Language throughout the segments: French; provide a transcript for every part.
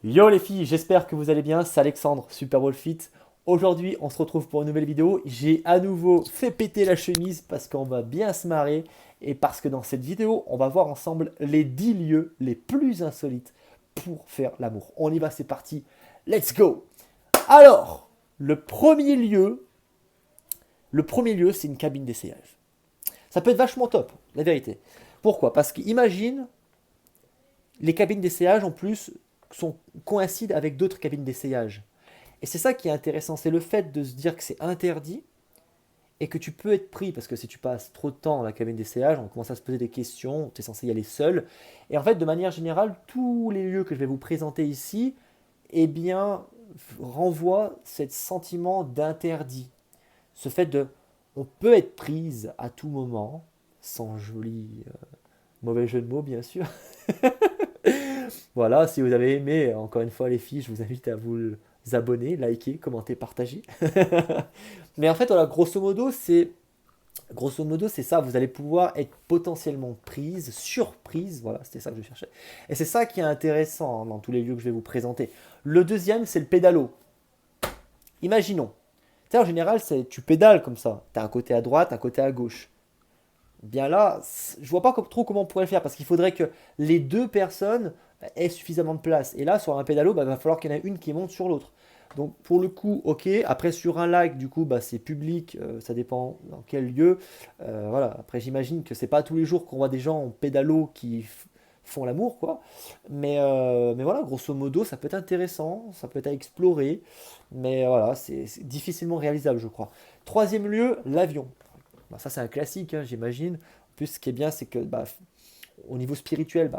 Yo les filles, j'espère que vous allez bien, c'est Alexandre, Super Bowl Fit. Aujourd'hui, on se retrouve pour une nouvelle vidéo. J'ai à nouveau fait péter la chemise parce qu'on va bien se marrer et parce que dans cette vidéo, on va voir ensemble les 10 lieux les plus insolites pour faire l'amour. On y va, c'est parti. Let's go. Alors, le premier lieu, c'est une cabine d'essayage. Ça peut être vachement top, la vérité. Pourquoi? Parce qu'imagine, les cabines d'essayage en plus coïncident avec d'autres cabines d'essayage. Et c'est ça qui est intéressant, c'est le fait de se dire que c'est interdit et que tu peux être pris, parce que si tu passes trop de temps dans la cabine d'essayage, on commence à se poser des questions, tu es censé y aller seul. Et en fait, de manière générale, tous les lieux que je vais vous présenter ici, eh bien, renvoient ce sentiment d'interdit. Ce fait de, on peut être prise à tout moment, sans joli mauvais jeu de mots bien sûr. Voilà, si vous avez aimé, encore une fois les filles, je vous invite à vous abonner, liker, commenter, partager. Mais en fait, voilà, grosso modo, c'est ça. Vous allez pouvoir être potentiellement prise, surprise. Voilà, c'était ça que je cherchais. Et c'est ça qui est intéressant hein, dans tous les lieux que je vais vous présenter. Le deuxième, c'est le pédalo. Imaginons. Tu sais, en général, tu pédales comme ça. Tu as un côté à droite, un côté à gauche. Bien là, je vois pas trop comment on pourrait le faire parce qu'il faudrait que les deux personnes aient suffisamment de place. Et là, sur un pédalo, il va falloir qu'il y en ait une qui monte sur l'autre. Donc pour le coup, ok. Après sur un lac, du coup, c'est public, ça dépend dans quel lieu. Voilà. Après, j'imagine que c'est pas tous les jours qu'on voit des gens en pédalo qui font l'amour, quoi. Mais voilà, grosso modo, ça peut être intéressant, ça peut être à explorer. Mais voilà, c'est difficilement réalisable, je crois. Troisième lieu, l'avion. Ça, c'est un classique, hein, j'imagine. En plus, ce qui est bien, c'est que au niveau spirituel,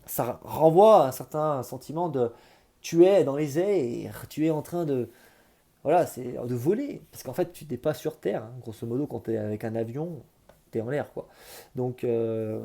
ça renvoie à un certain sentiment de tu es dans les airs, tu es en train de voilà, c'est de voler parce qu'en fait, tu n'es pas sur terre hein. Grosso modo, quand tu es avec un avion, tu es en l'air quoi. Donc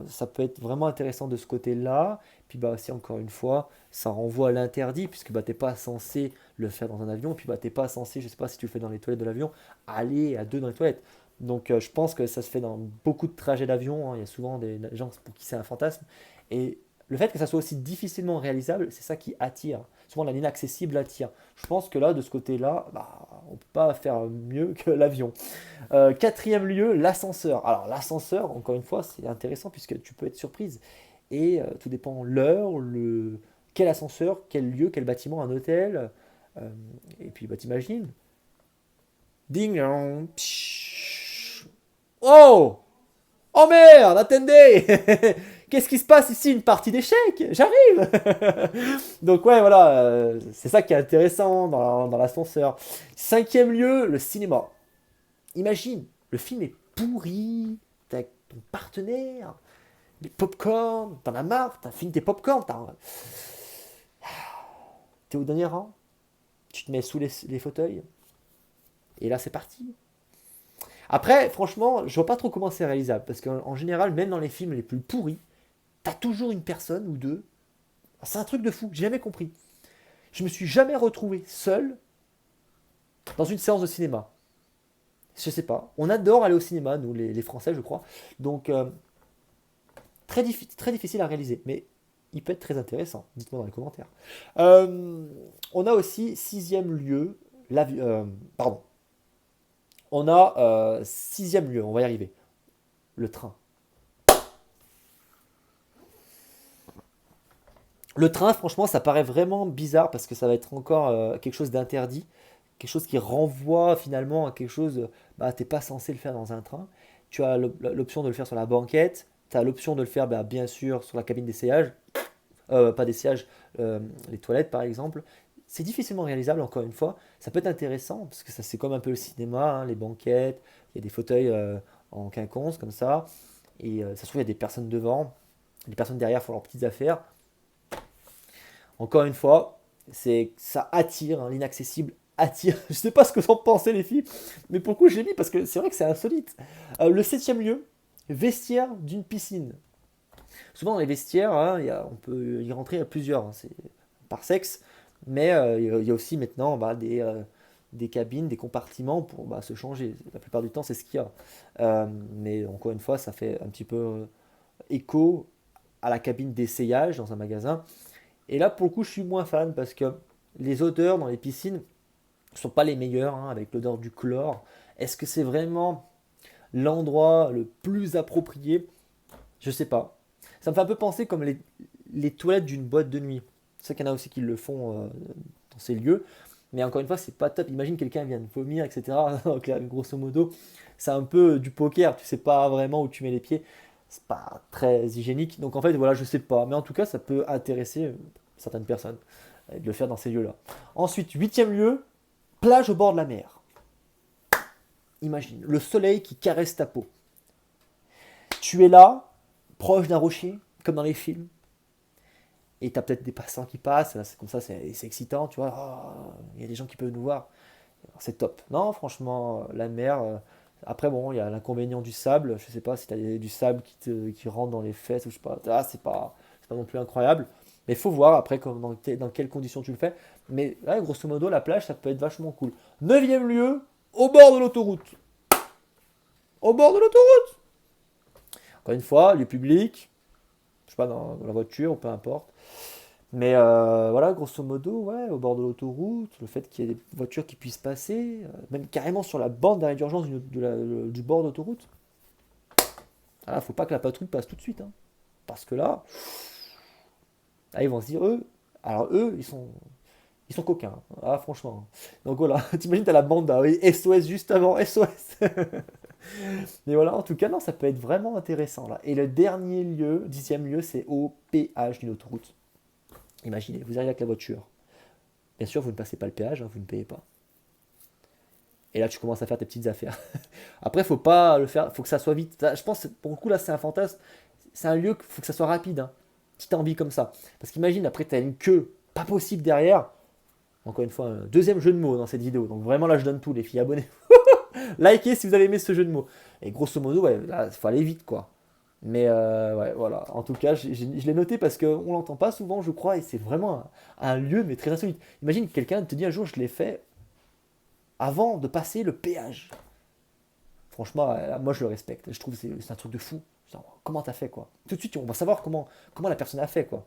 ça peut être vraiment intéressant de ce côté-là. Puis aussi encore une fois, ça renvoie à l'interdit puisque t'es pas censé le faire dans un avion. Puis t'es pas censé, je sais pas si tu le fais dans les toilettes de l'avion, aller à deux dans les toilettes. Donc je pense que ça se fait dans beaucoup de trajets d'avion, hein. Il y a souvent des gens pour qui c'est un fantasme. Et le fait que ça soit aussi difficilement réalisable, c'est ça qui attire. Souvent l'inaccessible attire. Je pense que là, de ce côté-là, on ne peut pas faire mieux que l'avion. Quatrième lieu, l'ascenseur. Alors l'ascenseur, encore une fois, c'est intéressant puisque tu peux être surprise. Et tout dépend l'heure, quel ascenseur, quel lieu, quel bâtiment, un hôtel. Euh, et puis t'imagines. Ding dong, pshhh. Oh! Oh merde, attendez! Qu'est-ce qui se passe ici? Une partie d'échecs? J'arrive! Donc ouais, voilà, c'est ça qui est intéressant dans l'ascenseur. Cinquième lieu, le cinéma. Imagine, le film est pourri, t'es avec ton partenaire, des popcorn, t'en as marre, t'as fini tes popcorn, t'es au dernier rang, tu te mets sous les fauteuils, et là c'est parti. Après, franchement, je vois pas trop comment c'est réalisable, parce qu'en général, même dans les films les plus pourris, t'as toujours une personne ou deux. C'est un truc de fou, j'ai jamais compris. Je me suis jamais retrouvé seul dans une séance de cinéma. Je sais pas. On adore aller au cinéma, nous, les Français, je crois. Donc, très difficile à réaliser, mais il peut être très intéressant. Dites-moi dans les commentaires. Euh, on a aussi sixième lieu, pardon. On a sixième lieu, on va y arriver. Le train. Le train, franchement, ça paraît vraiment bizarre parce que ça va être encore quelque chose d'interdit, quelque chose qui renvoie finalement à quelque chose, t'es pas censé le faire dans un train. Tu as l'option de le faire sur la banquette, tu as l'option de le faire bien sûr sur la cabine d'essayage, pas d'essayage, les toilettes par exemple. C'est difficilement réalisable encore une fois. Ça peut être intéressant parce que ça c'est comme un peu le cinéma, hein, les banquettes, il y a des fauteuils en quinconce comme ça, et ça se trouve il y a des personnes devant, les personnes derrière font leurs petites affaires. Encore une fois, ça attire, hein, l'inaccessible attire. Je sais pas ce que vous en pensez les filles, mais pourquoi je l'ai mis parce que c'est vrai que c'est insolite. Le septième lieu, vestiaire d'une piscine. Souvent dans les vestiaires, hein, on peut y rentrer à plusieurs, hein, c'est par sexe, mais il y a aussi maintenant des cabines, des compartiments pour se changer. La plupart du temps, c'est ce qu'il y a. Mais encore une fois, ça fait un petit peu écho à la cabine d'essayage dans un magasin. Et là, pour le coup, je suis moins fan parce que les odeurs dans les piscines ne sont pas les meilleures, hein, avec l'odeur du chlore. Est-ce que c'est vraiment l'endroit le plus approprié? Je sais pas. Ça me fait un peu penser comme les toilettes d'une boîte de nuit. C'est vrai qu'il y en a aussi qui le font dans ces lieux. Mais encore une fois, c'est pas top. Imagine quelqu'un vient de vomir, etc. Donc là, grosso modo, c'est un peu du poker. Tu sais pas vraiment où tu mets les pieds. C'est pas très hygiénique. Donc en fait, voilà, je sais pas. Mais en tout cas, ça peut intéresser certaines personnes de le faire dans ces lieux-là. Ensuite, huitième lieu, plage au bord de la mer. Imagine, le soleil qui caresse ta peau. Tu es là, proche d'un rocher, comme dans les films, et tu as peut-être des passants qui passent, là, c'est comme ça, c'est excitant, tu vois. Oh, il y a des gens qui peuvent nous voir, c'est top. Non, franchement, la mer. Après, bon, il y a l'inconvénient du sable. Je sais pas si tu as du sable qui rentre dans les fesses ou je sais pas. Ah, c'est pas non plus incroyable. Mais il faut voir après dans quelles conditions tu le fais. Mais ouais, grosso modo, la plage, ça peut être vachement cool. Neuvième lieu, au bord de l'autoroute. Au bord de l'autoroute. Encore une fois, lieu public, je sais pas, dans la voiture ou peu importe. Mais voilà, grosso modo, ouais, au bord de l'autoroute, le fait qu'il y ait des voitures qui puissent passer, même carrément sur la bande d'arrêt d'urgence du bord d'autoroute. Ah, faut pas que la patrouille passe tout de suite, hein. Parce que là, ils vont se dire, eux, alors eux, ils sont coquins, hein. Ah, franchement. Donc voilà, t'imagines, t'as la bande, ah oui, SOS juste avant, SOS. Mais voilà, en tout cas, non, ça peut être vraiment intéressant là. Et le dernier lieu, dixième lieu, c'est au péage d'une autoroute. Imaginez, vous arrivez avec la voiture. Bien sûr, vous ne passez pas le péage, hein, vous ne payez pas. Et là, tu commences à faire tes petites affaires. Après, faut pas le faire, faut que ça soit vite. Je pense, pour le coup, là, c'est un fantasme. C'est un lieu qu'il faut que ça soit rapide, hein. Si t'as envie comme ça. Parce qu'imagine, après, t'as une queue pas possible derrière. Encore une fois, un deuxième jeu de mots dans cette vidéo. Donc vraiment, là, je donne tout, les filles. Abonnez. Likez si vous avez aimé ce jeu de mots. Et grosso modo, ouais, là, il faut aller vite, quoi. Mais ouais, voilà. En tout cas, je l'ai noté parce qu'on l'entend pas souvent, je crois, et c'est vraiment un lieu, mais très insolite. Imagine quelqu'un te dit un jour, je l'ai fait avant de passer le péage. Franchement, moi je le respecte. Je trouve que c'est un truc de fou. Genre, comment t'as fait, quoi? Tout de suite, on va savoir comment la personne a fait, quoi.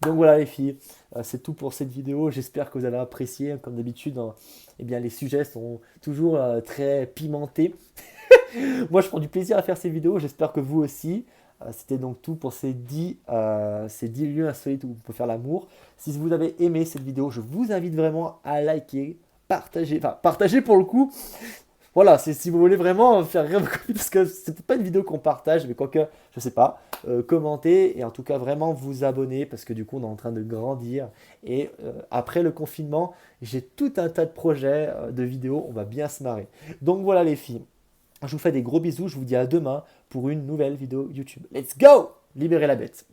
Donc voilà les filles, c'est tout pour cette vidéo. J'espère que vous avez apprécié. Comme d'habitude, hein, eh bien, les sujets sont toujours très pimentés. Moi, je prends du plaisir à faire ces vidéos. J'espère que vous aussi. C'était donc tout pour ces 10 lieux insolites où on peut faire l'amour. Si vous avez aimé cette vidéo, je vous invite vraiment à liker, partager. Enfin, partager pour le coup. Voilà, c'est si vous voulez vraiment faire rire vos copines, parce que c'est peut-être pas une vidéo qu'on partage, mais quoique, je sais pas, commentez et en tout cas vraiment vous abonner parce que du coup on est en train de grandir et après le confinement, j'ai tout un tas de projets de vidéos, on va bien se marrer. Donc voilà les filles, je vous fais des gros bisous, je vous dis à demain pour une nouvelle vidéo YouTube. Let's go! Libérez la bête!